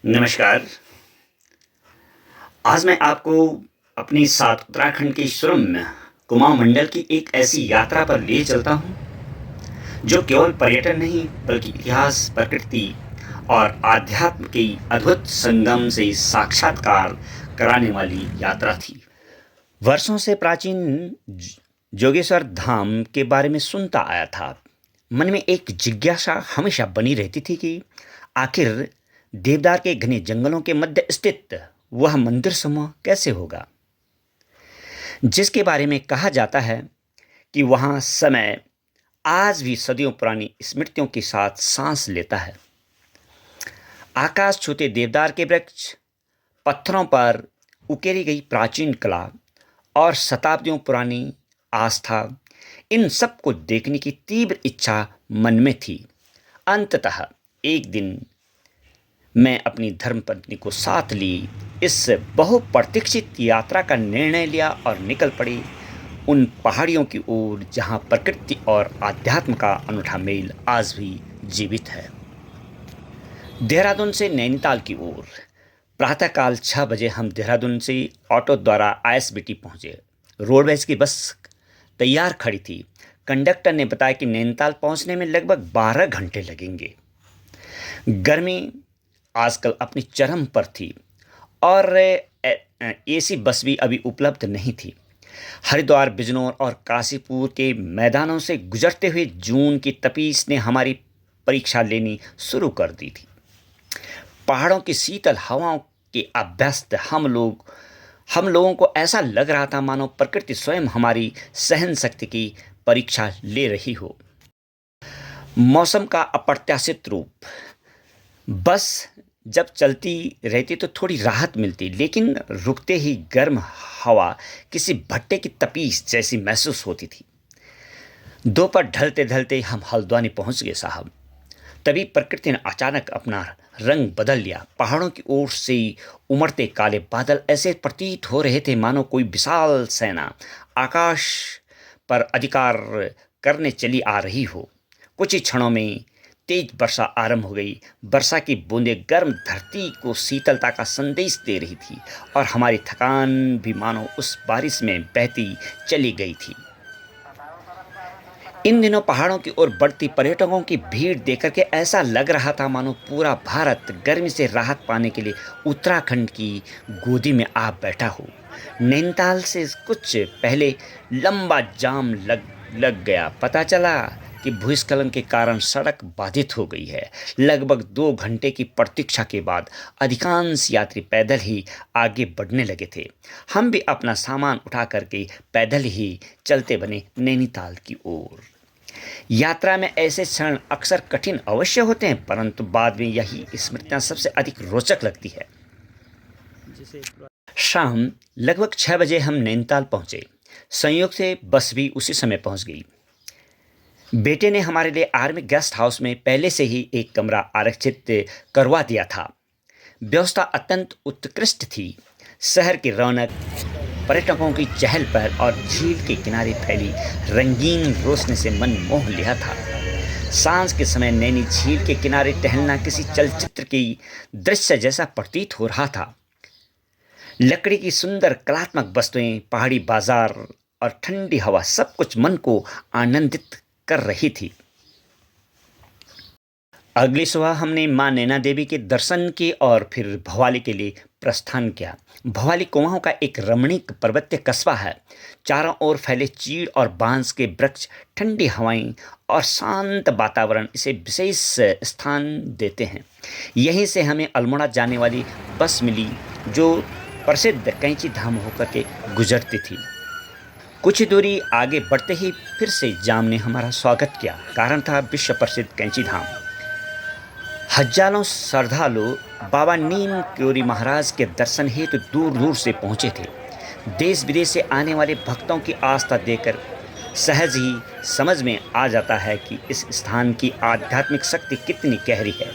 नमस्कार। आज मैं आपको अपनी साथ उत्तराखंड के सुरम्य कुमाऊं मंडल की एक ऐसी यात्रा पर ले चलता हूं, जो केवल पर्यटन नहीं बल्कि इतिहास, प्रकृति और आध्यात्म के अद्भुत संगम से साक्षात्कार कराने वाली यात्रा थी। वर्षों से प्राचीन जोगेश्वर धाम के बारे में सुनता आया था। मन में एक जिज्ञासा हमेशा बनी रहती थी कि आखिर देवदार के घने जंगलों के मध्य स्थित वह मंदिर समूह कैसे होगा, जिसके बारे में कहा जाता है कि वहां समय आज भी सदियों पुरानी स्मृतियों के साथ सांस लेता है। आकाश छूते देवदार के वृक्ष, पत्थरों पर उकेरी गई प्राचीन कला और शताब्दियों पुरानी आस्था, इन सब को देखने की तीव्र इच्छा मन में थी। अंततः एक दिन मैं अपनी धर्मपत्नी को साथ ली, इस बहुप्रतीक्षित यात्रा का निर्णय लिया और निकल पड़ी उन पहाड़ियों की ओर जहां प्रकृति और आध्यात्म का अनूठा मेल आज भी जीवित है। देहरादून से नैनीताल की ओर प्रातःकाल 6 बजे हम देहरादून से ऑटो द्वारा आईएसबीटी पहुंचे। रोडवेज की बस तैयार खड़ी थी। कंडक्टर ने बताया कि नैनीताल पहुंचने में लगभग 12 घंटे लगेंगे। गर्मी आजकल अपनी चरम पर थी और एसी बस भी अभी उपलब्ध नहीं थी। हरिद्वार, बिजनौर और काशीपुर के मैदानों से गुजरते हुए जून की तपीस ने हमारी परीक्षा लेनी शुरू कर दी थी। पहाड़ों की शीतल हवाओं के अभ्यस्त हम लोगों को ऐसा लग रहा था मानो प्रकृति स्वयं हमारी सहन शक्ति की परीक्षा ले रही हो। मौसम का अप्रत्याशित रूप। बस जब चलती रहती तो थोड़ी राहत मिलती, लेकिन रुकते ही गर्म हवा किसी भट्टे की तपीस जैसी महसूस होती थी। दोपहर ढलते ढलते हम हल्द्वानी पहुंच गए साहब। तभी प्रकृति ने अचानक अपना रंग बदल लिया। पहाड़ों की ओर से उमड़ते काले बादल ऐसे प्रतीत हो रहे थे मानो कोई विशाल सेना आकाश पर अधिकार करने चली आ रही हो। कुछ ही क्षणों में तेज वर्षा आरंभ हो गई। वर्षा की बूंदें गर्म धरती को शीतलता का संदेश दे रही थी और हमारी थकान भी मानो उस बारिश में बहती चली गई थी। इन दिनों पहाड़ों की ओर बढ़ती पर्यटकों की भीड़ देखकर के ऐसा लग रहा था मानो पूरा भारत गर्मी से राहत पाने के लिए उत्तराखंड की गोदी में आ बैठा हो। नैनीताल से कुछ पहले लंबा जाम लग गया। पता चला कि भूस्खलन के कारण सड़क बाधित हो गई है। लगभग 2 घंटे की प्रतीक्षा के बाद अधिकांश यात्री पैदल ही आगे बढ़ने लगे थे। हम भी अपना सामान उठा करके पैदल ही चलते बने नैनीताल की ओर। यात्रा में ऐसे क्षण अक्सर कठिन अवश्य होते हैं, परंतु बाद में यही स्मृतियां सबसे अधिक रोचक लगती है। शाम लगभग 6 बजे हम नैनीताल पहुंचे। संयोग से बस भी उसी समय पहुंच गई। बेटे ने हमारे लिए आर्मी गेस्ट हाउस में पहले से ही एक कमरा आरक्षित करवा दिया था। व्यवस्था अत्यंत उत्कृष्ट थी। शहर की रौनक, पर्यटकों की चहल पहल और झील के किनारे फैली रंगीन रोशनी से मन मोह लिया था। सांझ के समय नैनी झील के किनारे टहलना किसी चलचित्र की दृश्य जैसा प्रतीत हो रहा था। लकड़ी की सुंदर कलात्मक वस्तुएं, पहाड़ी बाजार और ठंडी हवा सब कुछ मन को आनंदित कर रही थी। अगली सुबह हमने मां नैना देवी के दर्शन किए और फिर भवाली के लिए प्रस्थान किया। भवाली कुमाऊं का एक रमणीक पर्वतीय कस्बा है। चारों ओर फैले चीड़ और बांस के वृक्ष, ठंडी हवाएं और शांत वातावरण इसे विशेष स्थान देते हैं। यहीं से हमें अल्मोड़ा जाने वाली बस मिली, जो प्रसिद्ध कैंची धाम होकर के गुजरती थी। कुछ ही दूरी आगे बढ़ते ही फिर से जाम ने हमारा स्वागत किया। कारण था विश्व प्रसिद्ध कैंची धाम। हजारों श्रद्धालु बाबा नीम क्योरी महाराज के दर्शन हेतु दूर दूर से पहुंचे थे। देश विदेश से आने वाले भक्तों की आस्था देखकर सहज ही समझ में आ जाता है कि इस स्थान की आध्यात्मिक शक्ति कितनी गहरी है।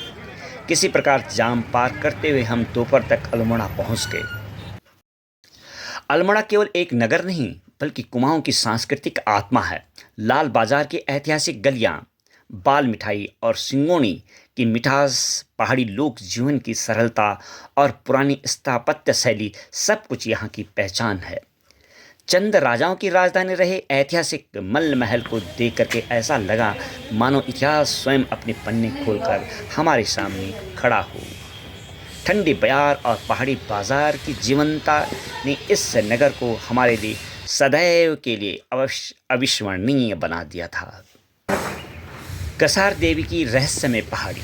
किसी प्रकार जाम पार करते हुए हम दोपहर तक अल्मोड़ा पहुंच गए। अल्मोड़ा केवल एक नगर नहीं बल्कि कुमाऊं की सांस्कृतिक आत्मा है। लाल बाजार की ऐतिहासिक गलियां, बाल मिठाई और सिंगोनी की मिठास, पहाड़ी लोक जीवन की सरलता और पुरानी स्थापत्य शैली सब कुछ यहाँ की पहचान है। चंद राजाओं की राजधानी रहे ऐतिहासिक मल्ल महल को देख करके ऐसा लगा मानो इतिहास स्वयं अपने पन्ने खोलकर हमारे सामने खड़ा हो। ठंडी बयार और पहाड़ी बाजार की जीवंतता ने इस नगर को हमारे लिए सदैव के लिए अविस्मरणीय बना दिया था। कसार देवी की रहस्यमय पहाड़ी।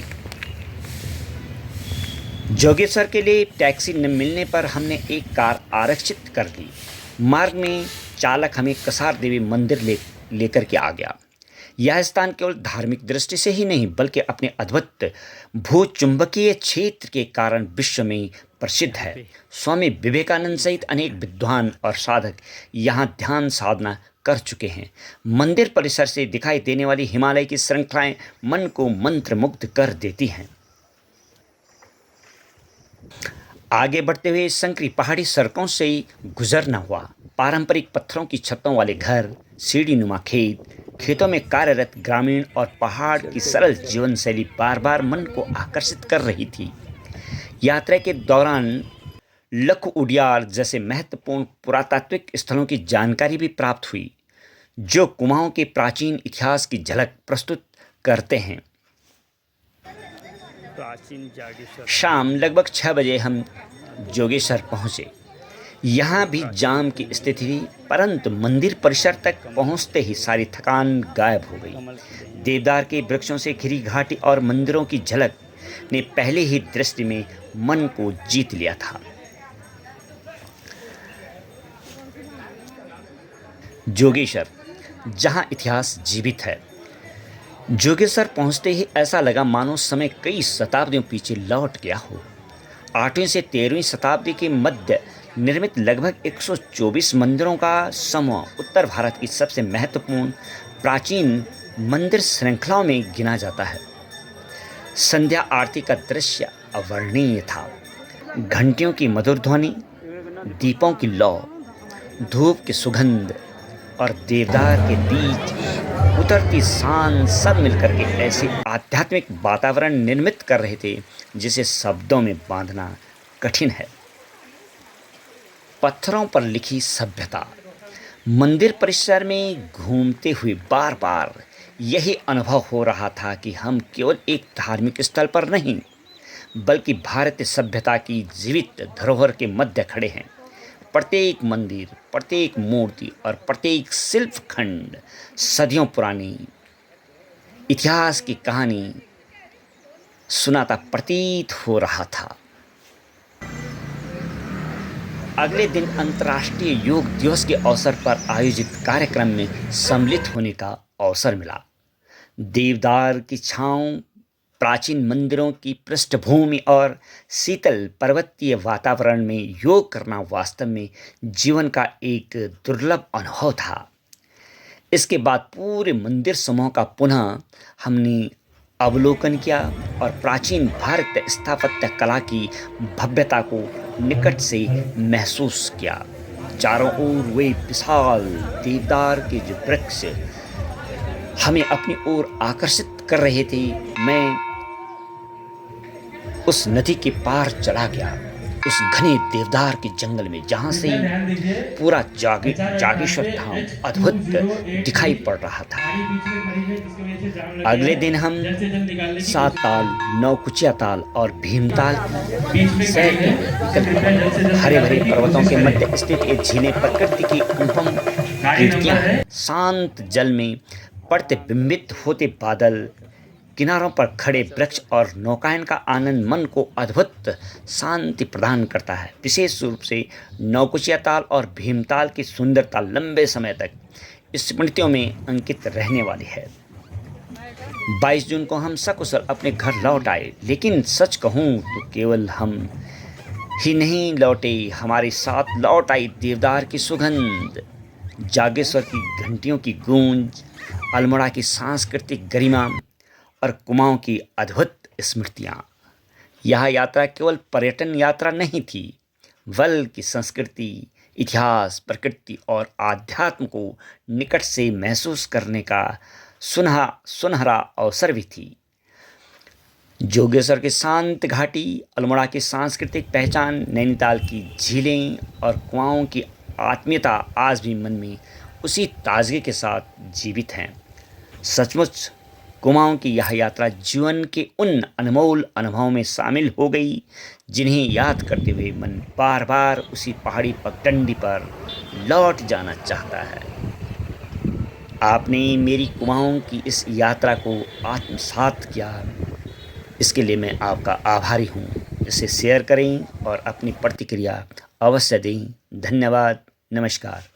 जोगेश्वर के लिए टैक्सी न मिलने पर हमने एक कार आरक्षित कर ली। मार्ग में चालक हमें कसार देवी मंदिर लेकर के आ गया। यह स्थान केवल धार्मिक दृष्टि से ही नहीं बल्कि अपने अद्भुत भूचुंबकीय क्षेत्र के कारण विश्व में प्रसिद्ध है। स्वामी विवेकानंद सहित अनेक विद्वान और साधक यहाँ ध्यान साधना कर चुके हैं। मंदिर परिसर से दिखाई देने वाली हिमालय की श्रृंखलाएं मन को मंत्रमुग्ध कर देती हैं। आगे बढ़ते हुए संकरी पहाड़ी सड़कों से ही गुजरना हुआ। पारंपरिक पत्थरों की छतों वाले घर, सीढ़ी नुमा खेत, खेतों में कार्यरत ग्रामीण और पहाड़ की सरल जीवन शैली बार बार मन को आकर्षित कर रही थी। यात्रा के दौरान लख उडियार जैसे महत्वपूर्ण पुरातात्विक स्थलों की जानकारी भी प्राप्त हुई, जो कुमाऊं के प्राचीन इतिहास की झलक प्रस्तुत करते हैं। शाम लगभग 6 बजे हम जोगेश्वर पहुँचे। यहाँ भी जाम की स्थिति थी, परंतु मंदिर परिसर तक पहुँचते ही सारी थकान गायब हो गई। देवदार के वृक्षों से घिरी घाटी और मंदिरों की झलक ने पहले ही दृष्टि में मन को जीत लिया था। जोगेश्वर, जहाँ इतिहास जीवित है। जोगेश्वर पहुँचते ही ऐसा लगा मानो समय कई शताब्दियों पीछे लौट गया हो। 8वीं से 13वीं शताब्दी के मध्य निर्मित लगभग 124 मंदिरों का समूह उत्तर भारत की सबसे महत्वपूर्ण प्राचीन मंदिर श्रृंखलाओं में गिना जाता है। संध्या आरती का दृश्य अवर्णनीय था। घंटियों की मधुर ध्वनि, दीपों की लौ, धूप की सुगंध और देवदार के बीच उतरती सांस सब मिलकर के ऐसे आध्यात्मिक वातावरण निर्मित कर रहे थे जिसे शब्दों में बांधना कठिन है। पत्थरों पर लिखी सभ्यता। मंदिर परिसर में घूमते हुए बार बार यही अनुभव हो रहा था कि हम केवल एक धार्मिक स्थल पर नहीं बल्कि भारतीय सभ्यता की जीवित धरोहर के मध्य खड़े हैं। प्रत्येक मंदिर, प्रत्येक मूर्ति और प्रत्येक शिल्प खंड सदियों पुरानी इतिहास की कहानी सुनाता प्रतीत हो रहा था। अगले दिन अंतर्राष्ट्रीय योग दिवस के अवसर पर आयोजित कार्यक्रम में सम्मिलित होने का अवसर मिला। देवदार की छांव, प्राचीन मंदिरों की पृष्ठभूमि और शीतल पर्वतीय वातावरण में योग करना वास्तव में जीवन का एक दुर्लभ अनुभव था। इसके बाद पूरे मंदिर समूह का पुनः हमने अवलोकन किया और प्राचीन भारतीय स्थापत्य कला की भव्यता को निकट से महसूस किया। चारों ओर वे विशाल देवदार के जो वृक्ष हमें अपनी ओर आकर्षित कर रहे थे। मैं उस नदी के पार चला गया, उस घने देवदार के जंगल में, जहाँ से पूरा जागेश्वर धाम अद्भुत दिखाई पड़ रहा था। अगले दिन हम 7 ताल, 9 कुचिया ताल और भीमताल सैर के हरे भरे पर्वतों के मध्य स्थित एक झीलें प्रकृति की अनुपम कीर्तियां हैं। शांत जल में प्रतिबिंबित होते बादल, किनारों पर खड़े वृक्ष और नौकायन का आनंद मन को अद्भुत शांति प्रदान करता है। विशेष रूप से नौकुचिया ताल और भीमताल की सुंदरता लंबे समय तक स्मृतियों में अंकित रहने वाली है। 22 जून को हम सकुशल अपने घर लौट आए, लेकिन सच कहूँ तो केवल हम ही नहीं लौटे, हमारे साथ लौट आई देवदार की सुगंध, जागेश्वर की घंटियों की गूंज, अल्मोड़ा की सांस्कृतिक गरिमा और कुमाऊं की अद्भुत स्मृतियाँ। यह यात्रा केवल पर्यटन यात्रा नहीं थी बल्कि संस्कृति, इतिहास, प्रकृति और आध्यात्म को निकट से महसूस करने का सुनहरा अवसर भी थी। जोगेश्वर की शांत घाटी, अल्मोड़ा की सांस्कृतिक पहचान, नैनीताल की झीलें और कुआओं की आत्मीयता आज भी मन में उसी ताजगी के साथ जीवित हैं। सचमुच कुमाऊं की यह यात्रा जीवन के उन अनमोल अनुभवों में शामिल हो गई जिन्हें याद करते हुए मन बार बार उसी पहाड़ी पगडंडी पर लौट जाना चाहता है। आपने मेरी कुमाऊं की इस यात्रा को आत्मसात किया, इसके लिए मैं आपका आभारी हूँ। इसे शेयर करें और अपनी प्रतिक्रिया अवश्य दें। धन्यवाद। नमस्कार।